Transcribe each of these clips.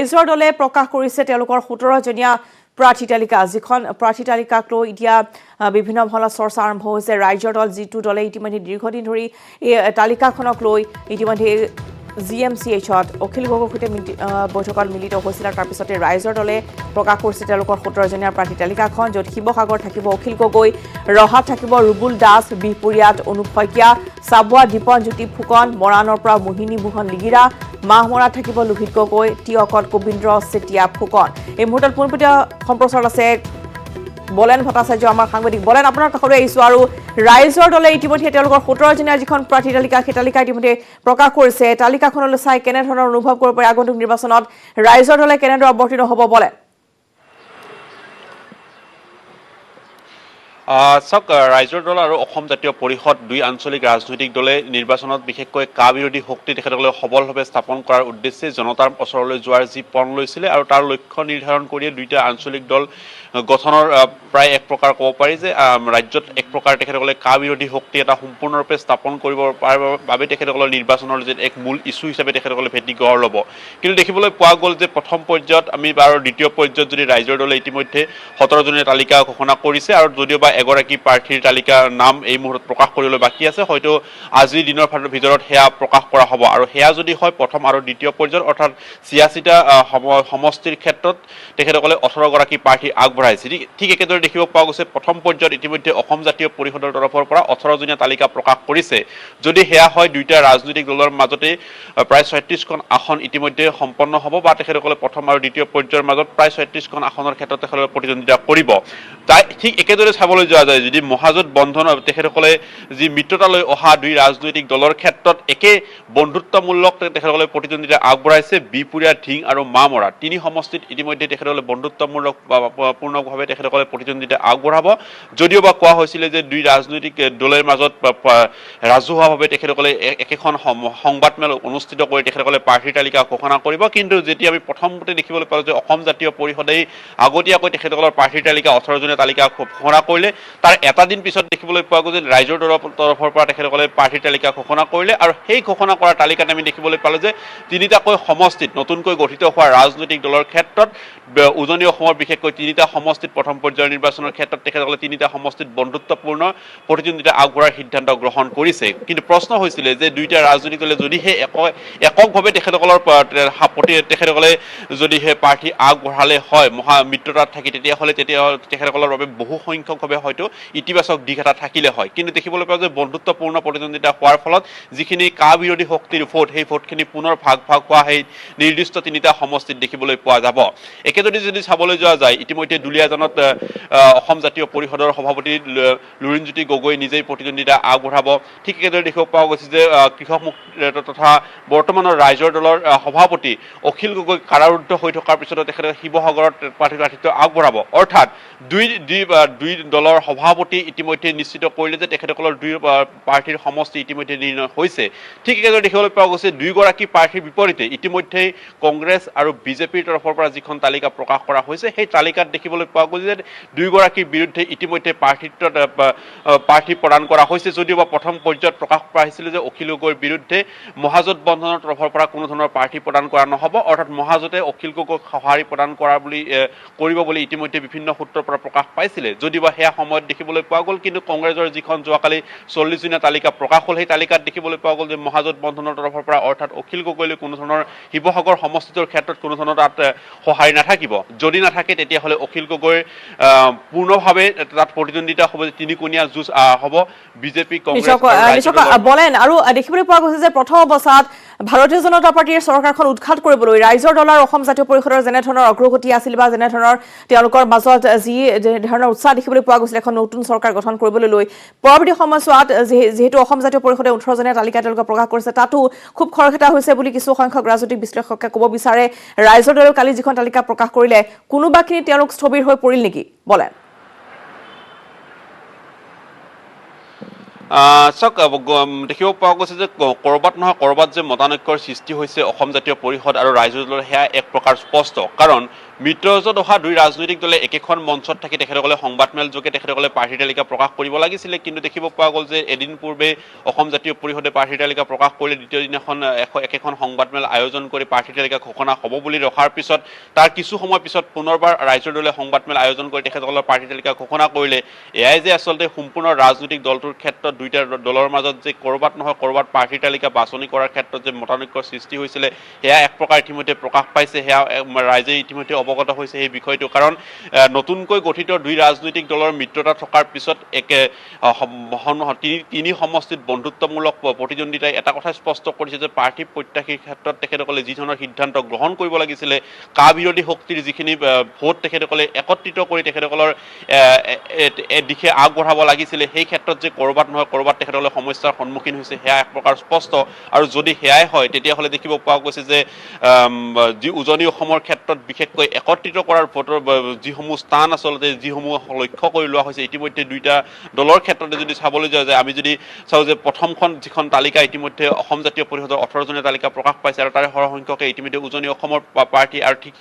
ৰাইজৰ দলে প্ৰকাশ কৰিছে তেওঁলোকৰ 17জনীয়া প্ৰাৰ্থী তালিকা যিখন প্ৰাৰ্থী তালিকাক লৈ এতিয়া বিভিন্ন ধৰণৰ চৰ্চা আৰম্ভ হৈছে ৰাইজৰ দল যিটো দলে ইতিমধ্যে দীৰ্ঘদিন ধৰি এই তালিকাখনক লৈ ইতিমধ্যে GMCHত অখিল গগৈৰ সৈতে বৈঠকত মিলিত হৈছিল আৰু তাৰপিছতে ৰাইজৰ দলে প্ৰকাশ কৰিছে তেওঁলোকৰ 17জনীয়া প্ৰাৰ্থী তালিকাখন য'ত শিৱসাগৰ থাকিব অখিল গগৈ ৰহাত থাকিব ৰুবুল দাস বিহপুৰীয়াত অনুপ শইকীয়া চাবুৱা দীপনজ্যোতি ফুকন মৰাণৰ পৰা মোহিনী মোহন লিগিৰা মাহমৰাত থাকিব লোহিত গগৈ টিয়কত গোবিন্দ্ৰ চেতিয়া ফুকন এই মুহূৰ্তত পোনপটীয়া সম্প্ৰচাৰত আছে বলেন ভট্টাচাৰ্য আমাৰ সাংবাদিক বলেন আপোনাৰ কাষলৈ আহিছোঁ আৰু ৰাইজৰ দলে ইতিমধ্যে তেওঁলোকৰ 17জনীয়া যিখন প্ৰাৰ্থী তালিকা সেই তালিকা ইতিমধ্যে প্ৰকাশ কৰিছে তালিকাখনলৈ চাই কেনেধৰণৰ অনুভৱ কৰিব পাৰে আগন্তুক নিৰ্বাচনত ৰাইজৰ দলে কেনেদৰে অৱতীৰ্ণ হ'ব বলে চাওক ৰাইজৰ দল আৰু অসম জাতীয় পৰিষদ দুই আঞ্চলিক ৰাজনৈতিক দলে নিৰ্বাচনত বিশেষকৈ কা বিৰোধী শক্তি তেখেতসকলে সবলভাৱে স্থাপন কৰাৰ উদ্দেশ্যে জনতাৰ ওচৰলৈ যোৱাৰ যি পণ লৈছিলে আৰু তাৰ লক্ষ্য নিৰ্ধাৰণ কৰিয়ে দুইটা আঞ্চলিক দল গঠনৰ প্ৰায় এক প্ৰকাৰ ক'ব পাৰি যে ৰাজ্যত এক প্ৰকাৰ তেখেতসকলে কা বিৰোধী শক্তি এটা সম্পূৰ্ণৰূপে স্থাপন কৰিব পৰাৰ বাবে তেখেতসকলৰ নিৰ্বাচনৰ যে এক মূল ইছ্যু হিচাপে তেখেতসকলে ভেটি গঢ় ল'ব কিন্তু দেখিবলৈ পোৱা গ'ল যে প্ৰথম পৰ্যায়ত আমি আৰু দ্বিতীয় পৰ্যায়ত যদি ৰাইজৰ দলে ইতিমধ্যে 17জনীয়া তালিকা ঘোষণা কৰিছে আৰু যদিওবা এগৰাকী প্ৰাৰ্থীৰ তালিকাৰ নাম এই মুহূৰ্তত প্ৰকাশ কৰিবলৈ বাকী আছে হয়তো আজিৰ দিনৰ ভিতৰত সেয়া প্ৰকাশ কৰা হ'ব আৰু সেয়া যদি হয় প্ৰথম আৰু দ্বিতীয় পৰ্যায়ত অৰ্থাৎ 86টা সমষ্টিৰ ক্ষেত্ৰত তেখেতসকলে 18গৰাকী প্ৰাৰ্থী আগবঢ়াইছে ঠিক একেদৰে দেখিব পোৱা গৈছে প্ৰথম পৰ্যায়ত ইতিমধ্যে অসম জাতীয় পৰিষদৰ তৰফৰ পৰা 18জনীয়া তালিকা প্ৰকাশ কৰিছে যদি সেয়া হয় দুইটা ৰাজনৈতিক দলৰ মাজতে প্ৰায় 36খন আসন ইতিমধ্যে সম্পন্ন হ'ব বা তেখেতসকলে প্ৰথম আৰু দ্বিতীয় পৰ্যায়ৰ মাজত প্ৰায় 36খন আসনৰ ক্ষেত্ৰত তেখেতসকলে প্ৰতিদ্বন্দ্বিতা কৰিব তাই ঠিক একেদৰে চাবলৈ যোৱা যায় যদি মহাজোঁট বন্ধন তেখেতসকলে যি মিত্ৰতালৈ অহা দুই ৰাজনৈতিক দলৰ ক্ষেত্ৰত একে বন্ধুত্বমূলক তেখেতসকলে প্ৰতিদ্বন্দ্বিতা আগবঢ়াইছে বিহপুৰীয়া ঢিং আৰু মাহমৰা তিনি সমষ্টিত ইতিমধ্যে তেখেতসকলে বন্ধুত্বমূলক পূৰ্ণভাৱে তেখেতসকলে প্ৰতিদ্বন্দ্বিতা আগবঢ়াব যদিওবা কোৱা হৈছিলে যে দুই ৰাজনৈতিক দলৰ মাজত ৰাজহুৱাভাৱে তেখেতসকলে একেখন সংবাদমেল অনুষ্ঠিত কৰি তেখেতসকলে প্ৰাৰ্থীৰ তালিকা ঘোষণা কৰিব কিন্তু যেতিয়া আমি প্ৰথমতে দেখিবলৈ পালোঁ যে অসম জাতীয় পৰিষদেই আগতীয়াকৈ তেখেতসকলৰ প্ৰাৰ্থীৰ তালিকা 18জনীয়া তালিকা ঘোষণা কৰিলে তাৰ এটা দিন পিছত দেখিবলৈ পোৱা গ'ল যে ৰাইজৰ দলৰ তৰফৰ পৰা তেখেতসকলে প্ৰাৰ্থীৰ তালিকা ঘোষণা কৰিলে আৰু সেই ঘোষণা কৰা তালিকাত আমি দেখিবলৈ পালোঁ যে তিনিটাকৈ সমষ্টিত নতুনকৈ গঠিত হোৱা ৰাজনৈতিক দলৰ ক্ষেত্ৰত উজনি অসমৰ বিশেষকৈ তিনিটা সমষ্টিত প্ৰথম পৰ্যায়ৰ নিৰ্বাচনৰ ক্ষেত্ৰত তেখেতসকলে তিনিটা সমষ্টিত বন্ধুত্বপূৰ্ণ প্ৰতিদ্বন্দ্বিতা আগবঢ়াৰ সিদ্ধান্ত গ্ৰহণ কৰিছে কিন্তু প্ৰশ্ন হৈছিলে যে দুইটা ৰাজনৈতিক দলে যদিহে এককভাৱে তেখেতসকলে যদিহে প্ৰাৰ্থী আগবঢ়ালে হয় মিত্ৰতাত থাকি তেতিয়াহ'লে তেখেতসকলৰ বাবে বহু সংখ্যকভাৱে হয়তো ইতিবাচক দিশ এটা থাকিলে হয় কিন্তু দেখিবলৈ পোৱা যে বন্ধুত্বপূৰ্ণ প্ৰতিদ্বন্দ্বিতা হোৱাৰ ফলত যিখিনি কা বিৰোধী শক্তিৰ ভোট সেই ভোটখিনি পুনৰ ভাগ হোৱা সেই নিৰ্দিষ্ট তিনিটা সমষ্টিত দেখিবলৈ পোৱা যাব একেদৰে যদি চাবলৈ যোৱা যায় ইতিমধ্যে দুলীয়াজানত অসম জাতীয় পৰিষদৰ সভাপতি লুৰিণজ্যোতি গগৈ নিজেই প্ৰতিদ্বন্দ্বিতা আগবঢ়াব ঠিক একেদৰে দেখিব পোৱা গৈছে যে কৃষক তথা বৰ্তমানৰ ৰাইজৰ দলৰ সভাপতি অখিল গগৈ কাৰাৰুদ্ধ হৈ থকাৰ পিছতো তেখেতে শিৱসাগৰত প্ৰাৰ্থিত্ব আগবঢ়াব অৰ্থাৎ দুই দলৰ সভাপতি ইতিমধ্যে নিশ্চিত কৰিলে যে তেখেতসকলৰ দুই প্ৰাৰ্থীৰ সমষ্টি ইতিমধ্যে নিৰ্ণয় হৈছে ঠিক একেদৰে দেখিবলৈ পোৱা গৈছে দুইগৰাকী প্ৰাৰ্থীৰ বিপৰীতে ইতিমধ্যেই কংগ্ৰেছ আৰু বিজেপিৰ তৰফৰ পৰা যিখন তালিকা প্ৰকাশ কৰা হৈছে সেই তালিকাত দেখিবলৈ পোৱা গৈছে যে দুইগৰাকীৰ বিৰুদ্ধে ইতিমধ্যে প্ৰাৰ্থী প্ৰদান কৰা হৈছে যদিওবা প্ৰথম পৰ্যায়ত প্ৰকাশ কৰা হৈছিল যে অখিল গগৈৰ বিৰুদ্ধে মহাজোঁট বন্ধনৰ তৰফৰ পৰা কোনো ধৰণৰ প্ৰাৰ্থী প্ৰদান কৰা নহ'ব অৰ্থাৎ মহাজোঁটে অখিল গগৈক সঁহাৰি প্ৰদান কৰিব বুলি ইতিমধ্যে বিভিন্ন সূত্ৰৰ পৰা প্ৰকাশ পাইছিলে যদিওবা সেয়া সময়ত দেখিবলৈ পোৱা গ'ল কিন্তু কংগ্ৰেছৰ যিখন যোৱাকালি 40জনীয়া তালিকা প্ৰকাশ হ'ল সেই তালিকাত দেখিবলৈ পোৱা গ'ল যে মহাজোঁট বন্ধনৰ তৰফৰ পৰা অৰ্থাৎ অখিল গগৈলৈ কোনো ধৰণৰ শিৱসাগৰ সমষ্টিটোৰ ক্ষেত্ৰত কোনো ধৰণৰ তাত সঁহাৰি নাথাকিব যদি নাথাকে তেতিয়াহ'লে অখিল গগৈৰ পূৰ্ণভাৱে তাত প্ৰতিদ্বন্দ্বিতা হ'ব তিনিকোণীয়া যুঁজ হ'ব বিজেপি কংগ্ৰেছ বলেন আৰু দেখিবলৈ পোৱা গৈছে যে প্ৰথম অৱস্থাত ভাৰতীয় জনতা পাৰ্টীৰ চৰকাৰখন উৎখাত কৰিবলৈ ৰাইজৰ দল আৰু অসম জাতীয় পৰিষদৰ যেনে ধৰণৰ অগ্ৰগতি আছিল বা যেনে ধৰণৰ তেওঁলোকৰ মাজত যি ধৰণৰ উৎসাহ দেখিবলৈ পোৱা গৈছিল এখন নতুন চৰকাৰ গঠন কৰিবলৈ লৈ পৰৱৰ্তী সময়ছোৱাত যিহেতু অসম জাতীয় পৰিষদে 18জনীয়া তালিকা তেওঁলোকে প্ৰকাশ কৰিছে তাতো খুব খৰখেদা হৈছে বুলি কিছু সংখ্যক ৰাজনৈতিক বিশ্লেষকে ক'ব বিচাৰে ৰাইজৰ দলে কালি যিখন তালিকা প্ৰকাশ কৰিলে কোনোবাখিনি তেওঁলোক স্থবিৰ হৈ পৰিল নেকি বলেন চাওক দেখিব পোৱা গৈছে যে ক'ৰবাত নহয় ক'ৰবাত যে মতানৈক্যৰ সৃষ্টি হৈছে অসম জাতীয় পৰিষদ আৰু ৰাইজৰ দলৰ সেয়া এক প্ৰকাৰ স্পষ্ট কাৰণ মিত্ৰজোঁটত অহা দুই ৰাজনৈতিক দলে একেখন মঞ্চত থাকি তেখেতসকলে সংবাদমেলযোগে তেখেতসকলে প্ৰাৰ্থী তালিকা প্ৰকাশ কৰিব লাগিছিলে, কিন্তু দেখিব পোৱা গ'ল যে এদিন পূৰ্বে অসম জাতীয় পৰিষদে প্ৰাৰ্থী তালিকা প্ৰকাশ কৰিলে, দ্বিতীয় দিনাখন একেখন সংবাদমেল আয়োজন কৰি প্ৰাৰ্থী তালিকা ঘোষণা হ'ব বুলি ৰখাৰ পিছত তাৰ কিছু সময় পিছত পুনৰবাৰ ৰাইজৰ দলে সংবাদমেল আয়োজন কৰি তেখেতসকলৰ প্ৰাৰ্থী তালিকা ঘোষণা কৰিলে। এয়াই যে আচলতে সম্পূৰ্ণ ৰাজনৈতিক দলটোৰ ক্ষেত্ৰত দুইটা দলৰ মাজত যে ক'ৰবাত নহয় ক'ৰবাত প্ৰাৰ্থী তালিকা বাছনি কৰাৰ ক্ষেত্ৰত যে মতানৈক্যৰ সৃষ্টি হৈছিলে, সেয়া এক প্ৰকাৰ ইতিমধ্যে প্ৰকাশ পাইছে। সেয়া ৰাইজে ইতিমধ্যে অৱগত হৈছে সেই বিষয়টো, কাৰণ নতুনকৈ গঠিত দুই ৰাজনৈতিক দলৰ মিত্ৰতা থকাৰ পিছত তিনি সমষ্টিত বন্ধুত্বমূলক প্ৰতিদ্বন্দ্বিতাই এটা কথা স্পষ্ট কৰিছে যে প্ৰাৰ্থী প্ৰত্যাশীৰ ক্ষেত্ৰত তেখেতসকলে যি ধৰণৰ সিদ্ধান্ত গ্ৰহণ কৰিব লাগিছিলে, কা বিৰোধী শক্তিৰ যিখিনি ভোট তেখেতসকলে একত্ৰিত কৰি তেখেতসকলৰ দিশে আগবঢ়াব লাগিছিলে, সেই ক্ষেত্ৰত যে ক'ৰবাত নহয় ক'ৰবাত তেখেতসকলে সমস্যাৰ সন্মুখীন হৈছে সেয়া এক প্ৰকাৰ স্পষ্ট। আৰু যদি সেয়াই হয় তেতিয়াহ'লে দেখিব পোৱা গৈছে যে যি উজনি অসমৰ ক্ষেত্ৰত বিশেষকৈ একত্ৰিত কৰাৰ ভোটৰ যিসমূহ স্থান আচলতে যিসমূহ লক্ষ্য কৰি লোৱা হৈছে ইতিমধ্যে দুইটা দলৰ ক্ষেত্ৰতে যদি চাবলৈ যোৱা যায়, আমি যদি চাওঁ যে প্ৰথমখন যিখন তালিকা ইতিমধ্যে অসম জাতীয় পৰিষদৰ 18জনীয়া তালিকা প্ৰকাশ পাইছে আৰু তাৰে সৰহসংখ্যকে ইতিমধ্যে উজনি অসমৰ প্ৰাৰ্থী আৰু ঠিক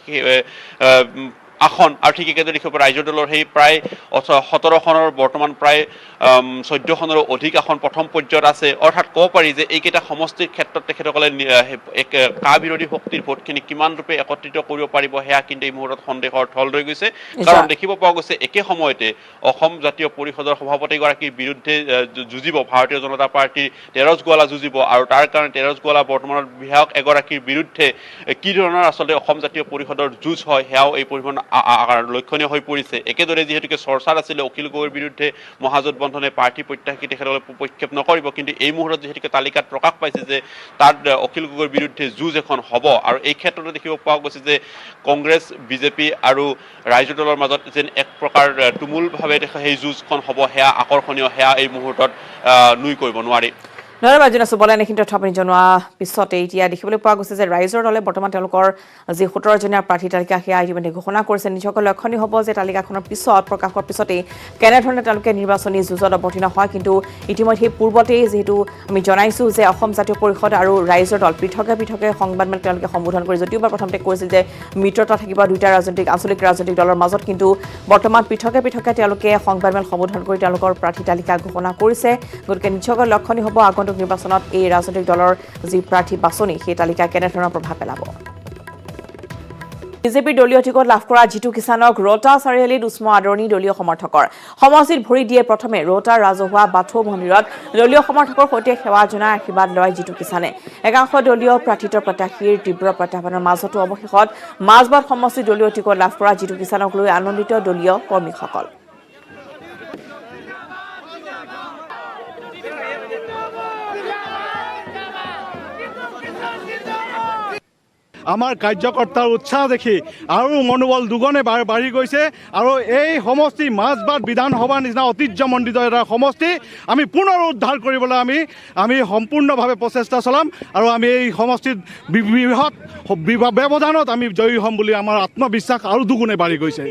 আসন আৰু ঠিক একেদৰে দেখিব ৰাইজৰ দলৰ সেই প্ৰায় 17খনৰ বৰ্তমান প্ৰায় 14খনৰো অধিক আসন প্ৰথম পৰ্যায়ত আছে। অৰ্থাৎ ক'ব পাৰি যে এইকেইটা সমষ্টিৰ ক্ষেত্ৰত তেখেতসকলে কা বিৰোধী শক্তিৰ ভোটখিনি কিমান ৰূপে একত্ৰিত কৰিব পাৰিব সেয়া কিন্তু এই মুহূৰ্তত সন্দেহৰ থল ৰৈ গৈছে। কাৰণ দেখিব পোৱা গৈছে একে সময়তে অসম জাতীয় পৰিষদৰ সভাপতিগৰাকীৰ বিৰুদ্ধে যুঁজিব ভাৰতীয় জনতা পাৰ্টীৰ তেৰজ গোৱালা যুঁজিব, আৰু তাৰ কাৰণে তেৰজ গোৱালা বৰ্তমানৰ বিধায়ক এগৰাকীৰ বিৰুদ্ধে কি ধৰণৰ আচলতে অসম জাতীয় পৰিষদৰ যুঁজ হয় সেয়াও এই পৰিমাণৰ লক্ষণীয় হৈ পৰিছে। একেদৰে যিহেতুকে চৰ্চাত আছিলে অখিল গগৈৰ বিৰুদ্ধে মহাজোঁট বন্ধনে প্ৰাৰ্থী প্ৰত্যাশী তেখেতসকলে প্ৰক্ষেপ নকৰিব, কিন্তু এই মুহূৰ্তত যিহেতুকে তালিকাত প্ৰকাশ পাইছে যে তাত অখিল গগৈৰ বিৰুদ্ধে যুঁজ এখন হ'ব, আৰু এই ক্ষেত্ৰতে দেখিব পোৱা গৈছে যে কংগ্ৰেছ বিজেপি আৰু ৰাইজৰ দলৰ মাজত যেন এক প্ৰকাৰ তুমুলভাৱে সেই যুঁজখন হ'ব, সেয়া আকৰ্ষণীয়, সেয়া এই মুহূৰ্তত নুই কৰিব নোৱাৰি। ধন্যবাদ জনাইছোঁ বলেন। এইখিনি তথ্য আপুনি জনোৱা পিছতে এতিয়া দেখিবলৈ পোৱা গৈছে যে ৰাইজৰ দলে বৰ্তমান তেওঁলোকৰ যি 17জনীয়া প্ৰাৰ্থী তালিকা সেয়া ইতিমধ্যে ঘোষণা কৰিছে। নিজকে লক্ষণীয় হ'ব যে তালিকাখনৰ পিছত প্ৰকাশৰ পিছতেই কেনেধৰণে তেওঁলোকে নিৰ্বাচনী যুঁজত অৱতীৰ্ণ হয়। কিন্তু ইতিমধ্যে পূৰ্বতেই যিহেতু আমি জনাইছোঁ যে অসম জাতীয় পৰিষদ আৰু ৰাইজৰ দল পৃথকে পৃথকে সংবাদমেল তেওঁলোকে সম্বোধন কৰি যদিওবা প্ৰথমতে কৈছিল যে মিত্ৰতা থাকিব দুটা আঞ্চলিক ৰাজনৈতিক দলৰ মাজত, কিন্তু বৰ্তমান পৃথকে পৃথকে তেওঁলোকে সংবাদমেল সম্বোধন কৰি তেওঁলোকৰ প্ৰাৰ্থী তালিকা ঘোষণা কৰিছে। গতিকে নিজকে লক্ষণীয় হ'ব আগন্তুক নিৰ্বাচনত এই ৰাজনৈতিক দলৰ যি প্ৰাৰ্থী বাছনি সেই তালিকা কেনেধৰণৰ প্ৰভাৱ পেলাব। বিজেপিৰ দলীয় টিকট লাভ কৰা জিতু কিষাণক ৰোহটা চাৰিআলিত উষ্ম আদৰণি দলীয় সমৰ্থকৰ। সমষ্টিত ভৰি দিয়ে প্ৰথমে ৰোহটাৰ ৰাজহুৱা বাথৌ মন্দিৰত দলীয় সমৰ্থকৰ সৈতে সেৱা জনাই আশীৰ্বাদ লয় জিতু কিষাণে। একাংশ দলীয় প্ৰাৰ্থিত প্ৰত্যাশীৰ তীব্ৰ প্ৰত্যাহ্বানৰ মাজতো অৱশেষত মাজবাট সমষ্টিত দলীয় টিকট লাভ কৰা জিতু কিষাণক লৈ আনন্দিত দলীয় কৰ্মীসকল। আমাৰ কাৰ্যকৰ্তাৰ উৎসাহ দেখি আৰু মনোবল দুগুণে বাঢ়ি গৈছে, আৰু এই সমষ্টি মাজবাট বিধানসভাৰ নিচিনা ঐতিহ্যমণ্ডিত এটা সমষ্টি আমি পুনৰ উদ্ধাৰ কৰিবলৈ আমি সম্পূৰ্ণভাৱে প্ৰচেষ্টা চলাম, আৰু আমি এই সমষ্টিত বৃহৎ ব্যৱধানত আমি জয়ী হ'ম বুলি আমাৰ আত্মবিশ্বাস আৰু দুগুণে বাঢ়ি গৈছে।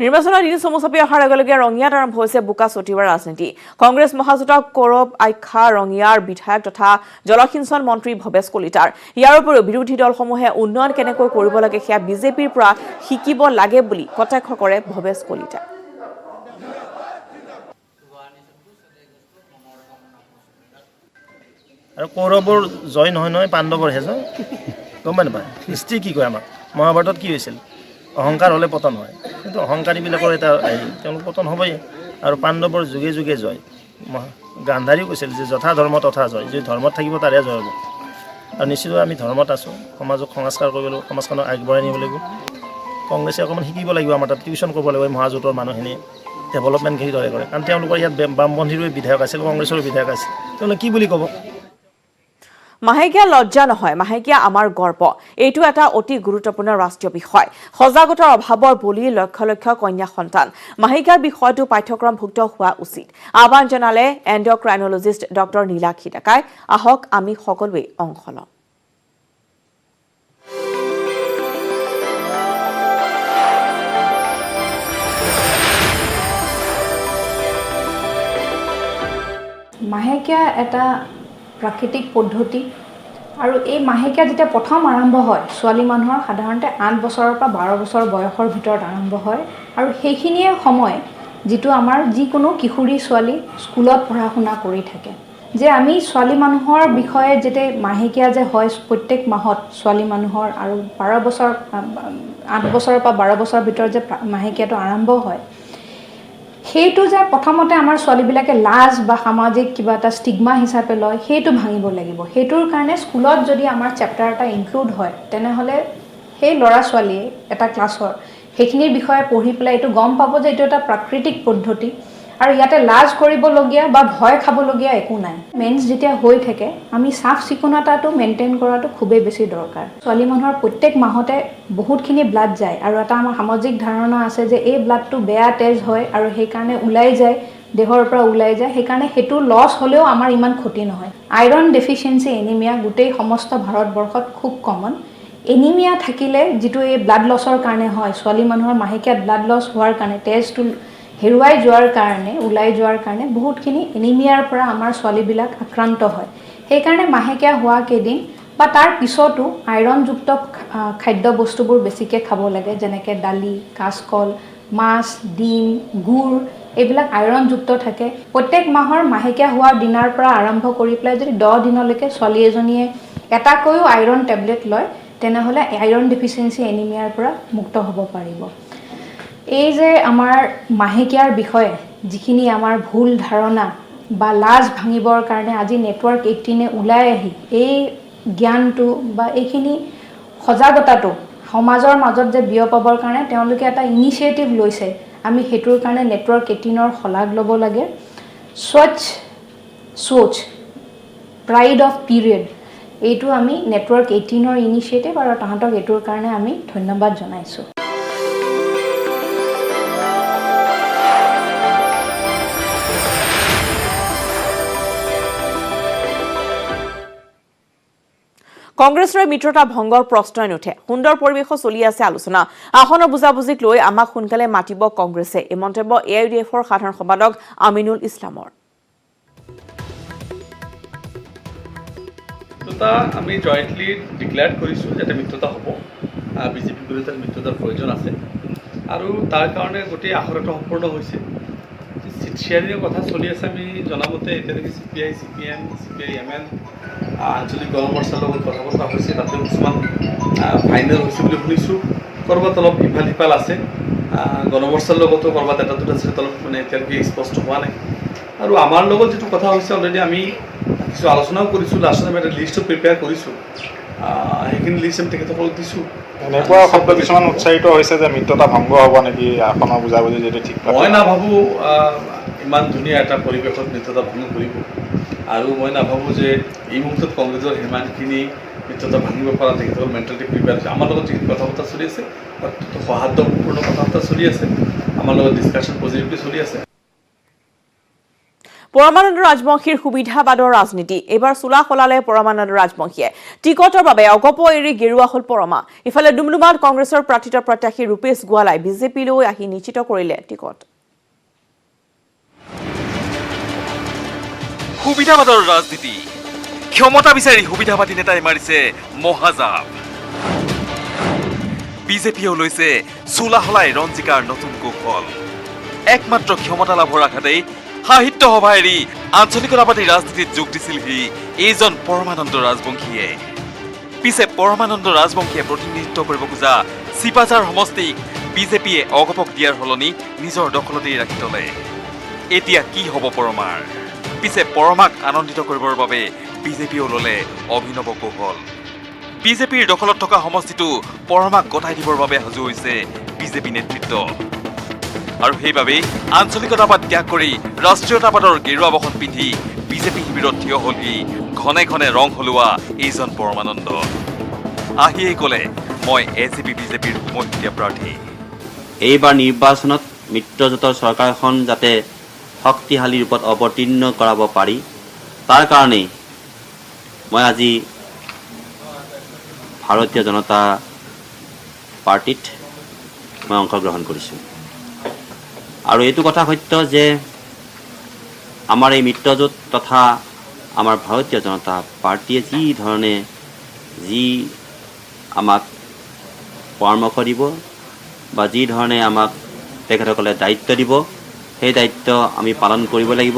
নিৰ্বাচনৰ দিন চমু চাপি অহাৰ লগে লগে ৰঙিয়াত আৰম্ভ হৈছে বোকা ছটিওৱাৰ ৰাজনীতি। কংগ্ৰেছ মহাজোঁটক কৌৰৱ আখ্যা ৰঙিয়াৰ বিধায়ক তথা জলসিঞ্চন মন্ত্ৰী ভৱেশ কলিতাৰ। ইয়াৰ উপৰিও বিৰোধী দলসমূহে উন্নয়ন কেনেকৈ কৰিব লাগে সেয়া বিজেপিৰ পৰা শিকিব লাগে বুলি কটাক্ষ কৰে ভৱেশ কলিতাই। আৰু কৌৰৱৰ জয় নহয় পাণ্ডৱৰহে জয়, গম পাই নাপায়? হিষ্ট্ৰী কি কয় আমাক, মহাভাৰতত কি হৈছিল? অহংকাৰ হ'লে পতন হয়, কিন্তু অহংকাৰীবিলাকৰ এটা তেওঁলোক পতন হ'বই। আৰু পাণ্ডৱৰ যুগে যুগে জয়। গান্ধাৰীও কৈছিল যে যথা ধৰ্ম তথা জয়, যদি ধৰ্মত থাকিব তাৰে জয় হ'ব। আৰু নিশ্চিতভাৱে আমি ধৰ্মত আছোঁ, সমাজক সংস্কাৰ কৰিব লাগিব, সমাজখনক আগবঢ়াই নিব লাগিব। কংগ্ৰেছে অকণমান শিকিব লাগিব, আমাৰ তাত টিউশ্যন কৰিব লাগিব মহাজোঁটৰ মানুহখিনি, ডেভেলপমেণ্ট কেনেদৰে কৰে। কাৰণ তেওঁলোকৰ ইয়াত বামপন্থীৰো বিধায়ক আছিল, কংগ্ৰেছৰো বিধায়ক আছিল, তেওঁলোকে কি বুলি ক'ব? মাহেকীয়া লজ্জা নহয়, মাহেকীয়া আমাৰ গৰ্ব। এইটো এটা অতি গুৰুত্বপূৰ্ণ ৰাষ্ট্ৰীয় বিষয়। সজাগতাৰ অভাৱৰ বলি লক্ষ লক্ষ কন্যা সন্তান। মাহেকীয়াৰ বিষয়টো পাঠ্যক্ৰমভুক্ত হোৱা উচিত, আহ্বান জনালে এণ্ডক্ৰাইনলজিষ্ট ডক্টৰ নীলাক্ষী ডেকাই। আহক আমি সকলোৱে অংশ লওঁ। মাহেকীয়া এটা প্ৰাকৃতিক পদ্ধতি, আৰু এই মাহেকীয়া যেতিয়া প্ৰথম আৰম্ভ হয় ছোৱালী মানুহৰ সাধাৰণতে 8 বছৰৰ পৰা 12 বছৰ বয়সৰ ভিতৰত আৰম্ভ হয় আৰু সেইখিনিয়ে সময় যিটো আমাৰ যিকোনো কিশোৰী ছোৱালী স্কুলত পঢ়া শুনা কৰি থাকে যে আমি ছোৱালী মানুহৰ বিষয়ে যেতিয়া মাহেকীয়া যে হয় প্ৰত্যেক মাহত ছোৱালী মানুহৰ আৰু 8 বছৰৰ পৰা 12 বছৰৰ ভিতৰত যে মাহেকীয়াটো আৰম্ভ হয় সেইটো যে প্ৰথমতে আমাৰ ছোৱালীবিলাকে লাজ বা সামাজিক কিবা এটা ষ্টিগমা হিচাপে লয় সেইটো ভাঙিব লাগিব সেইটোৰ কাৰণে স্কুলত যদি আমাৰ চেপ্টাৰ এটা ইনক্লুড হয় তেনেহ'লে সেই ল'ৰা ছোৱালীয়ে এটা ক্লাছৰ সেইখিনিৰ বিষয়ে পঢ়ি পেলাই এইটো গম পাব যে এইটো এটা প্ৰাকৃতিক পদ্ধতি আৰু ইয়াতে লাজ কৰিবলগীয়া বা ভয় খাবলগীয়া একো নাই মেন্স যেতিয়া হৈ থাকে আমি সাফ চিকুণতাটো মেইনটেইন কৰাটো খুবেই বেছি দৰকাৰ ছোৱালী মানুহৰ প্ৰত্যেক মাহতে বহুতখিনি ব্লাড যায় আৰু এটা আমাৰ সামাজিক ধাৰণা আছে যে এই ব্লাডটো বেয়া তেজ হয় আৰু সেইকাৰণে ওলাই যায় দেহৰ পৰা ওলাই যায় সেইকাৰণে হেতু লছ হ'লেও আমাৰ ইমান ক্ষতি নহয় আইৰণ ডেফিচিয়েন্সি এনিমিয়া গোটেই সমস্ত ভাৰতবৰ্ষত খুব কমন এনিমিয়া থাকিলে যেটো এই ব্লাড লছৰ কাৰণে হয় ছোৱালী মানুহৰ মাহেকীয়া ব্লাড লছ হোৱাৰ কাৰণে তেজটো হেৰুৱাই যোৱাৰ কাৰণে ওলাই যোৱাৰ কাৰণে বহুতখিনি এনিমিয়াৰ পৰা আমাৰ ছোৱালীবিলাক আক্ৰান্ত হয় সেইকাৰণে মাহেকীয়া হোৱা কেইদিন বা তাৰ পিছতো আইৰণযুক্ত খাদ্য বস্তুবোৰ বেছিকৈ খাব লাগে যেনেকৈ দালি কাঁচকল মাছ ডিম গুড় এইবিলাক আইৰণযুক্ত থাকে প্ৰত্যেক মাহৰ মাহেকীয়া হোৱাৰ দিনাৰ পৰা আৰম্ভ কৰি পেলাই যদি 10 দিনলৈকে ছোৱালী এজনীয়ে এটাকৈও আইৰণ টেবলেট লয় তেনেহ'লে আইৰণ ডেফিচিয়েন্সি এনিমিয়াৰ পৰা মুক্ত হ'ব পাৰিব এই যে আমাৰ মাহেকীয়াৰ বিষয়ে যিখিনি আমাৰ ভুল ধাৰণা বা লাজ ভাঙিবৰ কাৰণে আজি নেটৱৰ্ক 18 ওলাই আহি এই জ্ঞানটো বা এইখিনি সজাগতাটো সমাজৰ মাজত যে বিয়পাবৰ কাৰণে তেওঁলোকে এটা ইনিচিয়েটিভ লৈছে আমি হেতুৰ কাৰণে নেটৱৰ্ক 18ৰ শলাগ ল'ব লাগে স্বচ্ছ সোচ প্ৰাইড অফ পিৰিয়ড এইটো আমি নেটৱৰ্ক 18ৰ ইনিচিয়েটিভ আৰু তাহাঁতক এইটোৰ কাৰণে আমি ধন্যবাদ জনাইছোঁ কংগ্ৰেছৰ মিত্ৰতা ভংগৰ প্ৰশ্নই নুঠে সুন্দৰ পৰিৱেশ চলি আছে আলোচনা আসনৰ বুজাবুজিক লৈ আমাক সোনকালে মাতিব কংগ্ৰেছে এই মন্তব্য এআইডিএফৰ সাধাৰণ সম্পাদক আমিনুল ইছলামৰ মিত্ৰতা আমি জয়েন্টলি ডিক্লেয়াৰ কৰিছোঁ যাতে মিত্ৰতা হ'ব বিজেপি বিৰোধী মিত্ৰতাৰ প্ৰয়োজন আছে আৰু তাৰ কাৰণে গোটেই আখৰটো সম্পূৰ্ণ হৈছে চিট শ্বেয়াৰিঙৰ কথা চলি আছে আমি জনামতে এতিয়ালৈকে CPI CPM CPI ML আঞ্চলিক গণ মৰ্চাৰ লগত কথা বতৰা হৈছে তাতে কিছুমান ফাইনেল হৈছে বুলি শুনিছোঁ ক'ৰবাত অলপ ইফাল সিফাল আছে গণ মৰ্চাৰ লগতো ক'ৰবাত এটা দুটা চিট অলপ মানে এতিয়ালৈকে স্পষ্ট হোৱা নাই আৰু আমাৰ লগত যিটো কথা হৈছে অলৰেডি আমি কিছু আলোচনাও কৰিছোঁ লাষ্টত আমি এটা লিষ্টটো প্ৰিপেয়াৰ কৰিছোঁ সেইখিনি লিষ্ট আমি তেখেতসকলক দিছোঁ এনেকুৱা শব্দ কিছুমান উচ্চাৰিত হৈছে যে মিত্ৰতা ভংগ হ'ব নেকি আসনৰ বুজাবুজি যদি ঠিক মই নাভাবোঁ ইমান ধুনীয়া এটা পৰিৱেশত মিত্ৰতা ভংগ কৰিব আৰু মই নাভাবোঁ যে এই মুহূৰ্তত কংগ্ৰেছৰ সিমানখিনি মিত্ৰতা ভাঙিব পৰা তেখেতসকল মেণ্টেলিটি প্ৰিপেয়াৰ হৈছে আমাৰ লগত যিখিনি কথা বতৰা চলি আছে সৌহাৰ্দ্যপূৰ্ণ কথা বতৰা চলি আছে আমাৰ লগত ডিছকাশ্যন পজিটিভলি চলি আছে পৰমানন্দ ৰাজবংশীৰ সুবিধাবাদৰ ৰাজনীতি এবাৰ চোলা খলালে পৰমানন্দ ৰাজবংশীয়ে টিকটৰ বাবে অগপ এৰি গেৰুৱা হল পৰমা ইফালে ডুমডুমাত কংগ্ৰেছৰ প্ৰাৰ্থিত প্ৰত্যাশী ৰূপেশ গোৱালাই বিজেপিলৈ আহি নিশ্চিত কৰিলে টিকট সুবিধাবাদৰ ৰাজনীতি ক্ষমতা বিচাৰি সুবিধাবাদী নেতাই মাৰিছে মহাজাব বিজেপিয়েও লৈছে চোলা হলাই ৰঞ্জিকাৰ নতুন কৌশল একমাত্ৰ ক্ষমতা লাভৰ আঘাতেই সাহিত্য সভা এৰি আঞ্চলিকতাবাদী ৰাজনীতিত যোগ দিছিলহি এইজন পৰমানন্দ ৰাজবংশীয়ে পিছে পৰমানন্দ ৰাজবংশীয়ে প্ৰতিনিধিত্ব কৰিব খোজা চিপাঝাৰ সমষ্টিক বিজেপিয়ে অগপক দিয়াৰ সলনি নিজৰ দখলতেই ৰাখি থলে এতিয়া কি হ'ব পৰমাৰ পিছে পৰমাক আনন্দিত কৰিবৰ বাবে বিজেপিয়েও ল'লে অভিনৱ কৌশল বিজেপিৰ দখলত থকা সমষ্টিটো পৰমাক গতাই দিবৰ বাবে সাজু হৈছে বিজেপি নেতৃত্ব আৰু সেইবাবে আঞ্চলিকতাবাদ ত্যাগ কৰি ৰাষ্ট্ৰীয়তাবাদৰ গেৰুৱা বসন পিন্ধি বিজেপি শিবিৰত থিয় হ'লহি ঘনে ঘনে ৰং হলোৱা এইজন পৰমানন্দ আহিয়েই ক'লে মই এজিপি বিজেপিৰ উমৈহতীয়া প্ৰাৰ্থী এইবাৰ নিৰ্বাচনত মিত্ৰজোঁটৰ চৰকাৰখন যাতে শক্তিশালী ৰূপত অৱতীৰ্ণ কৰাব পাৰি তাৰ কাৰণেই মই আজি ভাৰতীয় জনতা পাৰ্টিত মই অংশগ্ৰহণ কৰিছোঁ আৰু এইটো কথা সত্য যে আমাৰ এই মিত্ৰজোঁট তথা আমাৰ ভাৰতীয় জনতা পাৰ্টিয়ে যি ধৰণে যি আমাক পৰামৰ্শ দিব বা যি ধৰণে আমাক তেখেতসকলে দায়িত্ব দিব সেই দায়িত্ব আমি পালন কৰিব লাগিব।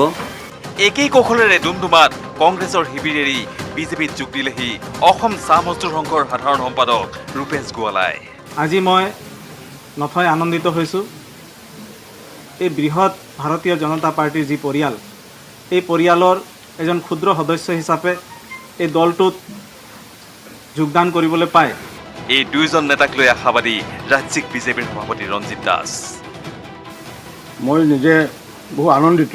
একেই কৌশলেৰে ডুমডুমাত কংগ্ৰেছৰ শিবিৰ এৰি বিজেপিত যোগ দিলেহি অসম চাহ মজদুৰ সংঘৰ সাধাৰণ সম্পাদক ৰূপেশ গোৱালাই। আজি মই নথৈ আনন্দিত হৈছোঁ। এই বৃহৎ ভাৰতীয় জনতা পাৰ্টিৰ যি পৰিয়াল, এই পৰিয়ালৰ এজন ক্ষুদ্ৰ সদস্য হিচাপে এই দলটোত যোগদান কৰিবলৈ পায়। এই দুয়োজন নেতাক লৈ আশাবাদী ৰাজ্যিক বিজেপিৰ সভাপতি ৰঞ্জিত দাস। মই নিজে বহু আনন্দিত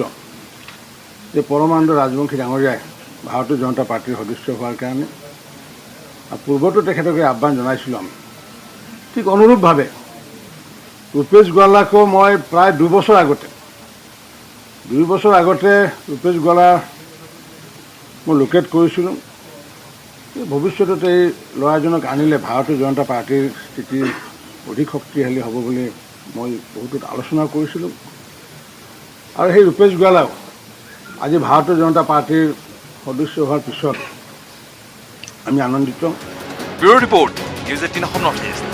যে পৰমানন্দ ৰাজবংশী ডাঙৰীয়াই ভাৰতীয় জনতা পাৰ্টিৰ সদস্য হোৱাৰ কাৰণে পূৰ্বতো তেখেতকে আহ্বান জনাইছিলোঁ আমি। ঠিক অনুৰূপভাৱে ৰূপেশ গোৱালাকো মই প্ৰায় 2 বছৰ আগতে ৰূপেশ গোৱালা মই লোকেট কৰিছিলোঁ। ভৱিষ্যতত এই ল'ৰাজনক আনিলে ভাৰতীয় জনতা পাৰ্টিৰ স্থিতি অধিক শক্তিশালী হ'ব বুলি মই বহুতো আলোচনা কৰিছিলোঁ। আৰু সেই ৰূপেশ গোৱালাও আজি ভাৰতীয় জনতা পাৰ্টিৰ সদস্য হোৱাৰ পিছত আমি আনন্দিত। Bureau report, news 18 Assam north east.